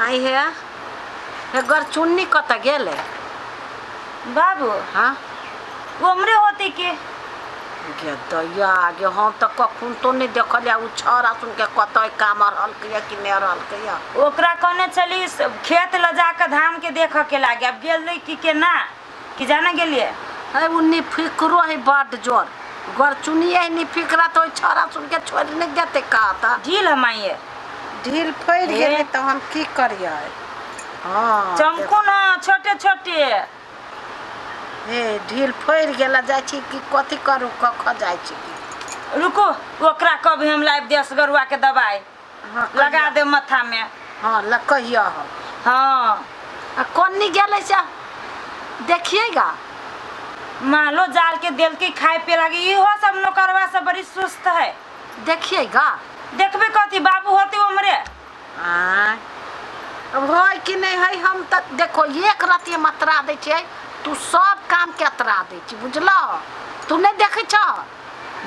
आई है गरचुन्नी कत गेले बाबू। हाँ उम्रे होती के गे दैया आगे हम तो कखुन तो नहीं देखलिया उ छौरा सुन के कत काम रहल के कि नहीं रहल के ओकरा कहने चली खेत ल जाकर धान के देख के लागे अब गेल रही कि ना कि जाना गेलिए है उन्नी फिक्रो है बड़ जोर गरचुन्नी है नी फिक्रा तो छौरा सुन के छोड़ नहीं जाते कहता ढील हमारे ढील फैल गेले तो हम की करिए हाँ चमकू ना छोटे छोटे हे ढील फैल गेला जाय छी कि कथी करू कख जाय छी रुको ओकरा कभी हम लाइव देश गरुआ के दवाई लगा दे माथा में हाँ कहिया हाँ कौन नहीं गेले से देखिएगा मालो जाल के दिल के खाए पे लगी इहो सब नौकरवा सब बड़ी सुस्त है देखिएगा देखबे कथी बाबू होते उमरे अब है कि नहीं है हम तक देखो एक रात मतरा दे छे तू सब काम के अतरा दे छी बुझलो तू नहीं देखे छ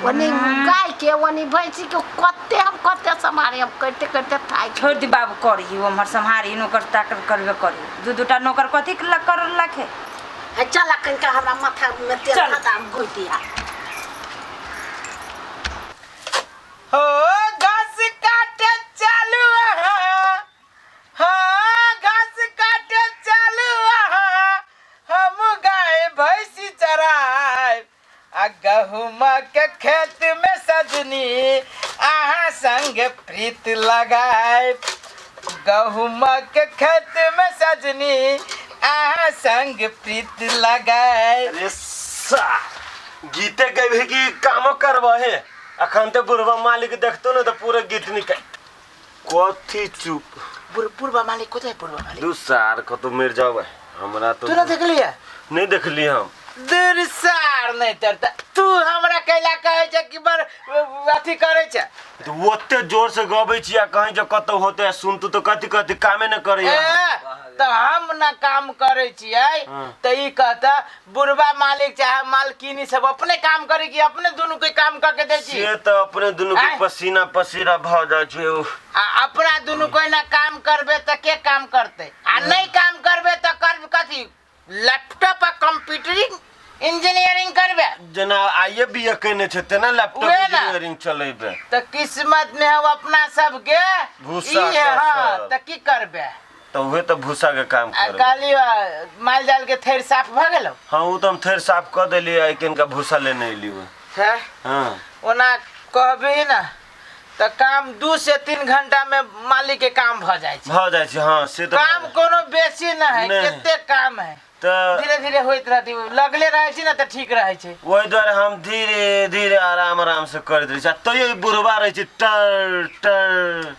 वनी गाय के वनी भैंसी के कते संभारे हम करते करते थाई छोड़ दी बाबू करी हमर संहारी नौकर ताकर करबे करी दूटा नौकर कथी कर लखे है चल कन का हमरा माथा में तेल खत्म हो दिया हो घास काटे चालू हाँ घास काटे चालू हम गाय भैंसी चराए आ गहुमा के खेत में सजनी आहा संग प्रीत लगाए गहुमा के खेत में सजनी आहा संग प्रीत लगाए अरे सा गीते गए कि काम करवा है अखन ते बुढ़वा मालिक देखतो ना तो पूरा गीत निकल कथी चुप बुढ़वा मालिक को बुढ़वा मालिक दू सार को तो मिर जाओ हमरा तो तू ना देख लिया नहीं देखली हम दूर सार नहीं तरता तू हमरा कैला कहे छ कि बर अथी करे छ तो ओते जोर से गबै छिया कहीं जो कतो होते सुन तू तो कथी कथी कामे न करे तो हम ना काम करे छियै तो ई कहता बुढ़वा मालिक चाहे मालकिनी सब अपने काम करे कि अपने दोनों के काम करके दे छी ये तो अपने दोनों के पसीना पसीना भ जाय छै अपना दोनों कोई ना काम करबे त के काम करते आ नहीं काम करबे त कर कथी लैपटॉप आ कंप्यूटरिंग इंजीनियरिंग करबे जना आइए भी कहने छै तेना लैपटॉप इंजीनियरिंग चलेबे त किस्मत में हम अपना सब के भूसा हां त की करबे तो वे तो भूसा के काम करे काली माल जाल के थेर साफ भ गेलो हां उ तो हम थेर साफ क देली आ किन का भूसा लेने एलियो है हां ओना कहबे ना तो काम 2 से 3 घंटा में मालिक के काम भ जाय छै हां से तो काम कोनो बेसी न है केते काम है तो धीरे धीरे होइत रहती लगले रहे छी ना तो ठीक रहे छै ओइ द्वारा हम धीरे धीरे आराम आराम से कर दे छी तो ये बुढ़वा रहे छी टर टर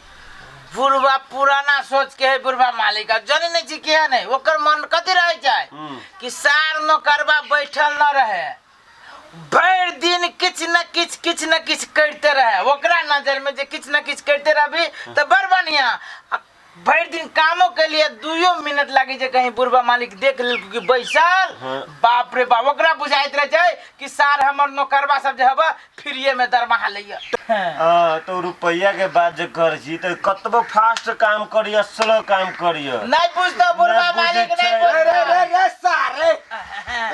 बुढ़वा पुराना सोच के है बुढ़वा मालिक जाने नहीं छी के नहीं ओकर मन कते रहे छै कि सार न करबा बैठल न रहे भर दिन किछ न किछ करते रहे ओकरा नजर में जे किछ न किछ करते रहबी तो बड़ बढ़िया भर दिन कामों के लिए 2 मिनट लगी जे कहीं बुढ़वा मालिक देख लेल कि बैसल बाप रे बाप ओकरा बुझाइत रहे छै कि सार हमर नौकरवा सब जे हबा फ्रीए में दरमाहा लइया हां तो रुपया के बात जे कर छी तो कतबो फास्ट काम करियो स्लो काम करियो नहीं पूछतो बुढ़वा मालिक नहीं पूछतो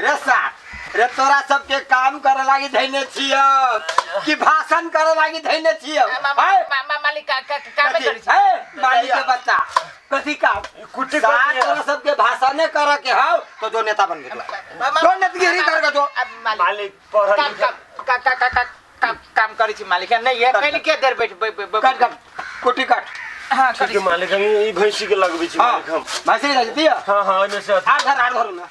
रे सार रे तोरा सबके काम करे लागी धैने छियो कि भाषण करे लागी धैने छियो मालिक काम करे छी मालिक के बच्चा कथी काम कुछ तोरा सबके भाषण करे के हौ तो जो नेता बन गेल तो नेतगिरी कर के जो मालिक पढ़ल काम करे छी मालिक नहीं है कहीं के देर बैठ कट कुटी कट हां ठीक है मालिक हम ई भैंसी के लगबै छी मालिक हम भैंसी लग दियो हां हां एमे से हाथ धर ना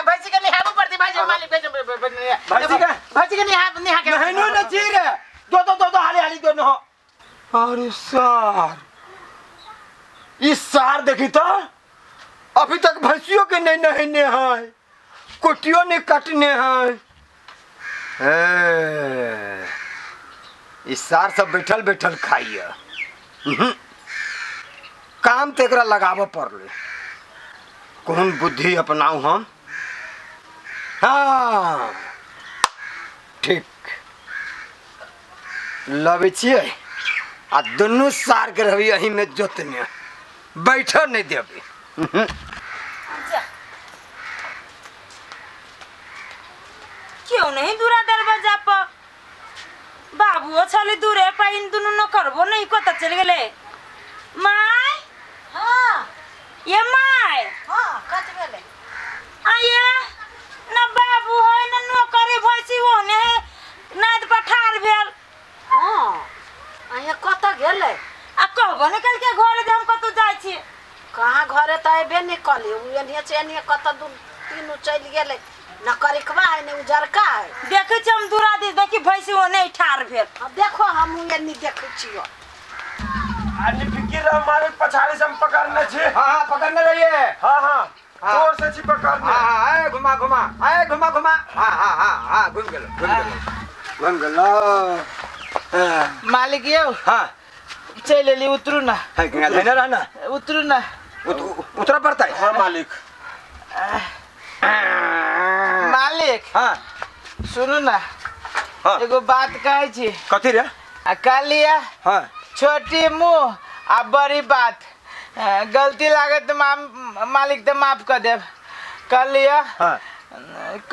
भैंसी के निहाबो पड़ती भाई मालिक भैंसी के निहा के नहनो न छी रे दो हाली दो न अरे सार इस सार देखी तो अभी तक भैंसियों के नहीं नहने हैं कुटियों ने कटने हैं इस सार सब बैठल बैठल खाइए काम तो एकरा लगाबो पड़ले कौन बुद्धि अपनाऊ हम हाँ ठीक लबे छिए आ दुनू सार के रही यही में जोतने बैठ नहीं देबे। जा। क्यों नहीं दूरा दरवाजा पर बाबू छले दूरे पाइन दुनु न करबो नहीं कत चल गेले माय हाँ ये माय हाँ कत गेले आये न बाबू है न नौकरी भैसी होने नाद पठार भेल हाँ अहाँ कत गेले आ कहबो निकल के घर जे हम कतौ जाय छी कहाँ घरे तो अबे निकले एनिए से एनिए कत दूर तीनू चल गेले न करिकवा है न उजरका है। देखे छी हम दूरा दे देखी भैसी होने ठार भेल अब देखो हम एनी देखे छियो आनी फिकिर रह मालिक पछाड़ी से हम पकड़ने छी। हाँ हाँ पकड़ने रहिए। हाँ हाँ हाँ। जोर से छी पकड़ने। हाँ हाँ आए घुमा घुमा आए घुमा घुमा हाँ हाँ हाँ हाँ घूम गेलो मालिक यो हाँ चल ली उतरू ना है कि नहीं रहना उतरू ना उतरा पड़ता है। हाँ मालिक। मालिक हाँ सुनू ना हाँ एगो बात कहे छी कथी रे आ कालिया हाँ छोटी मुंह आ बड़ी बात गलती लागे तो मालिक तो माफ कर देव कालिया हाँ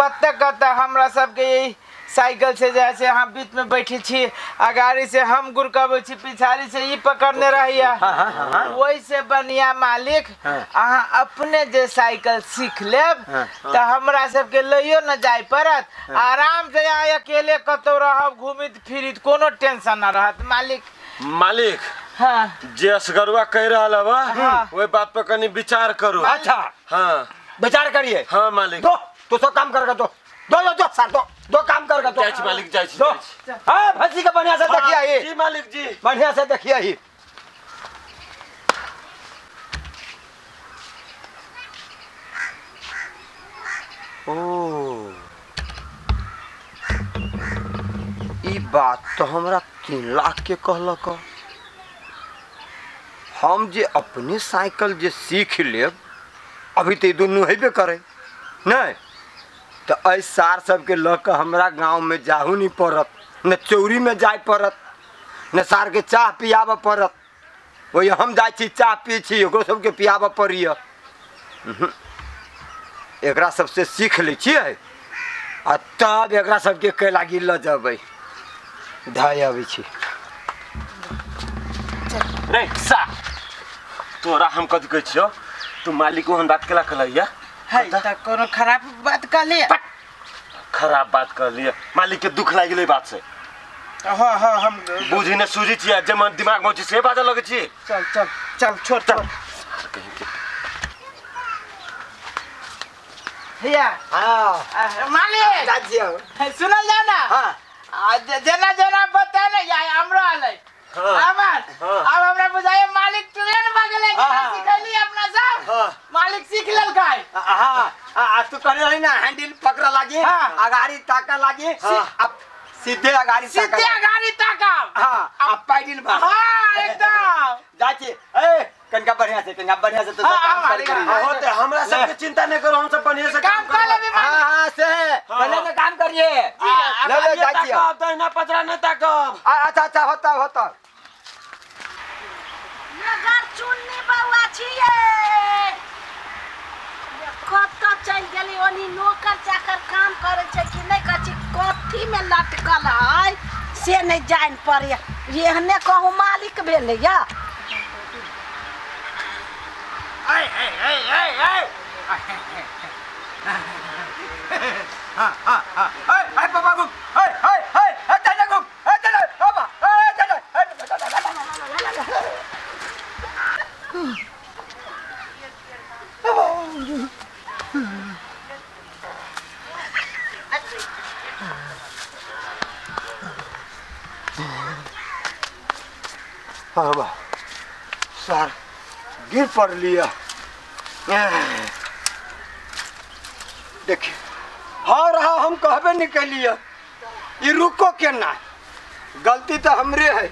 कत हमरा सबके यही साइकिल से जैसे हम बीच में बैठे छी अगाड़ी से हम गुरकबे छी पिछाड़ी से ई पकड़ने रहिया हाँ, हाँ, हाँ, हाँ। वही से बनिया मालिक हाँ। अहाँ अपने जे साइकिल सीख लेब हाँ, तो हमरा सबके लइयो न जाय पड़त आराम से यहाँ अकेले कतौ रहब घूमित फिरित कोनो टेंशन न रहत मालिक। मालिक हाँ जे असगरुआ कह रहा बा हाँ। वही बात पर कनी विचार करो। अच्छा हाँ विचार करिए। हाँ मालिक। दो तो सब काम करेगा दो सर दो काम करेगा जाय छी मालिक जाय छी। दो हाँ भसी के बढ़िया से देखिए हाँ, ही जी मालिक जी। बढ़िया से देखिए ही ओ ई बात तो हमरा 3 लाख के कहलक। हम जे अपने साइकिल जे सीख लेब अभी तो दुनू हेबे करे नहीं तो ऐ सार सबके ल के हमरा गांव में जाहू नहीं पड़त न चौरी में जाय पड़त न सार के चाह पियाब पड़त वही हम जाय छी चाह पी छी ओकरो सबके पियाब पड़िय। एकरा सबसे सीख ले छियै आ तब एकरा सबके कै लागी ल जबै धाय आबै छी। रे सा तोरा हम कथी कहै छियो तू मालिक को हम बात केला कहलिया है त कोनो खराब बात कहलिए खराब बात कर लिया मालिक के दुख लाग गेलै बात से। हाँ हाँ हम बुझी ने सूझी छियै जे मन दिमाग में से बात लगे छी। चल चल चल छोड़ चल भैया हां मालिक दाजियो सुनल जाओ ना हां जना जना बता ना या हमरो आले हाँ। आवाज अब हमरा बुझाए मालिक ट्रेन भागले हाँ। सिखली अपना सब हाँ। मालिक सीख लेल काय हां तू करे रही ना हैंडल पकड़ा लागी हाँ। अगाड़ी ताका लागी अब सीधे अगाड़ी ताका सीधे गाड़ी ताकब हां अब पैडिल बा हां एकदम जाची ए कनका बढ़िया से तो सब हाँ, काम मालिक, कर हाँ, होते हमरा सबके चिंता नहीं करो हम सब बढ़िया से काम कर लेबे मालिक हां से पहले में काम करिए ले जाची अब दहिना पचरा नहीं ताकब। अच्छा होता नगर चुन्नी बउआ छिए कत चल गेली ओनी नौकर चाकर काम करे छै कि नहीं कछि कथी में लटकल है से नहीं जान पड़े एहने कहू मालिक भेले या हाय बाबा गुम हाय चले गुम चले बाबा चले हाँ बा सर गिर पड़ लिया देखिए हाँ रहा हम कहबे नहीं कलिए ये रुको केना गलती तो हमरे है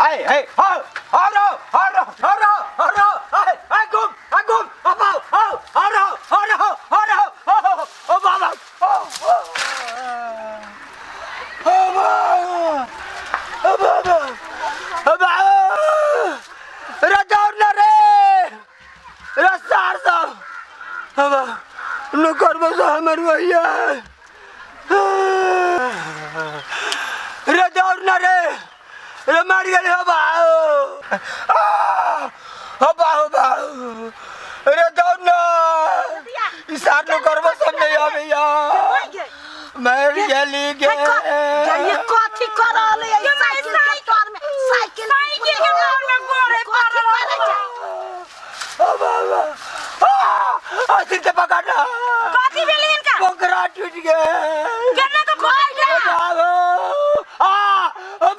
hey, hey, अब नौकर बस हमर भैया रे दौड़ ना रे मार गए हो बाऊ रे दौड़ ना इसार नौकर बस हम नहीं आ भैया मर गली गे ये कथी करले साइकिल के तोर में साइकिल के मोर में गोरे पड़ल सिर से पकड़ना कथी भेल इनका पोखरा टूट गए केना के खोल गया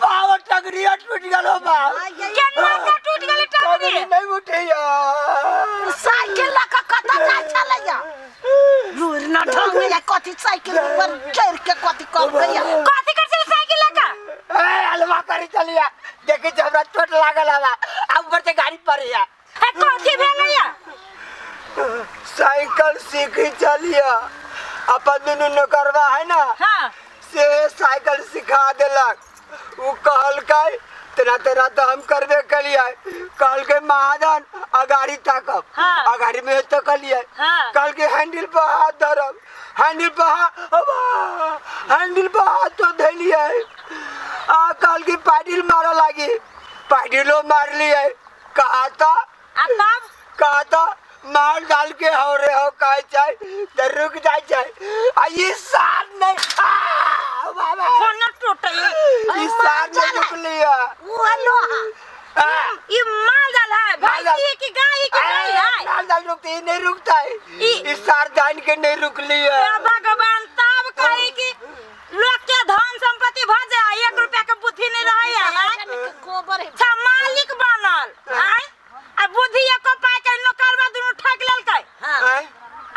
बाबू टगरिया टूट गलो केना के टूट गेले टगरी नहीं उठैया साइकिल लका कता जाय छले या लूर न ढंग या कथी साइकिल पर चढ़ के कथी कर गया कथी कर से साइकिल लका ए अलवा करी चलिया देखे हमरा चोट लागल हवा आ ऊपर से गाड़ी पड़िया है कथी भेल या साइकिल सीखी चलिया अपन दुनु नौकरवा है ना हां से साइकिल सिखा देलक उ कहल के तेरा तो हम करबे कलिए कहल के महाजन अगाड़ी ताकब हाँ। अगाड़ी में तकलिए हाँ। कहल के हैंडल पर हाथ धरब हैंडल पर हाथ तो धलिए आ कहल के पैडल मारा लागी पैडलो मार लिए कहा था मार डाल के हो रे हो कहे चाहे तो रुक जाए चाहे आ ये साथ नहीं बाबा फोन टूटल ये साथ नहीं रुक लिया वो लोहा ये माल डाल है भाई की गाय है माल डाल रुकती नहीं रुकता है इस सार जान के नहीं रुक लिया भगवान तब कहे कि लोग के धन संपत्ति भ जाए 1 रुपया के बुद्धि नहीं रहे गोबर है मालिक बनल आय आ बुद्धि एको पाए के नौकरवा दुनु ठक लेलकै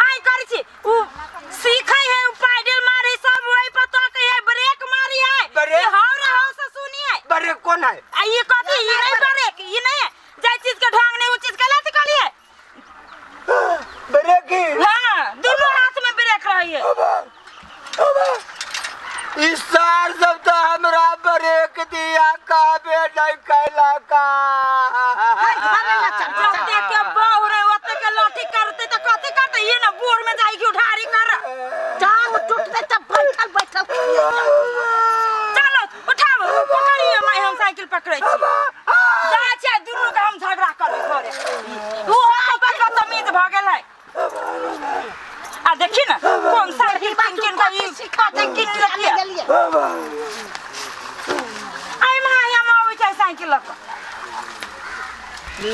आय करै छी उ सीखै है उ पैडल मारे सब वही पता के है ब्रेक मारी है ब्रेक? ये हो रे हो से सुनिए बड़े कौन है आ ये कथी ये नहीं ब्रेक ये नहीं है जे चीज के ढंग नहीं उ चीज के लात कलिए ब्रेक ही हां दोनों हाथ में ब्रेक रही है इस सार सब तो हमरा ब्रेक दिया का बेटा कैला का जब देख के बहु रे ओते के लाठी करते तो कथी करते ये ना बोर में जाई के उठारी कर टांग टूटते तब बैठल चलो उठाओ पकड़िए मैं हम साइकिल पकड़ै छी जा छै दुनु के हम झगड़ा करबै घरे वो हो पकड़ तमीज भ गेल है आ देखी ना कौन साइकिल किन गई सिखाते किन लेलिए आई मां हम आबै छै साइकिल लक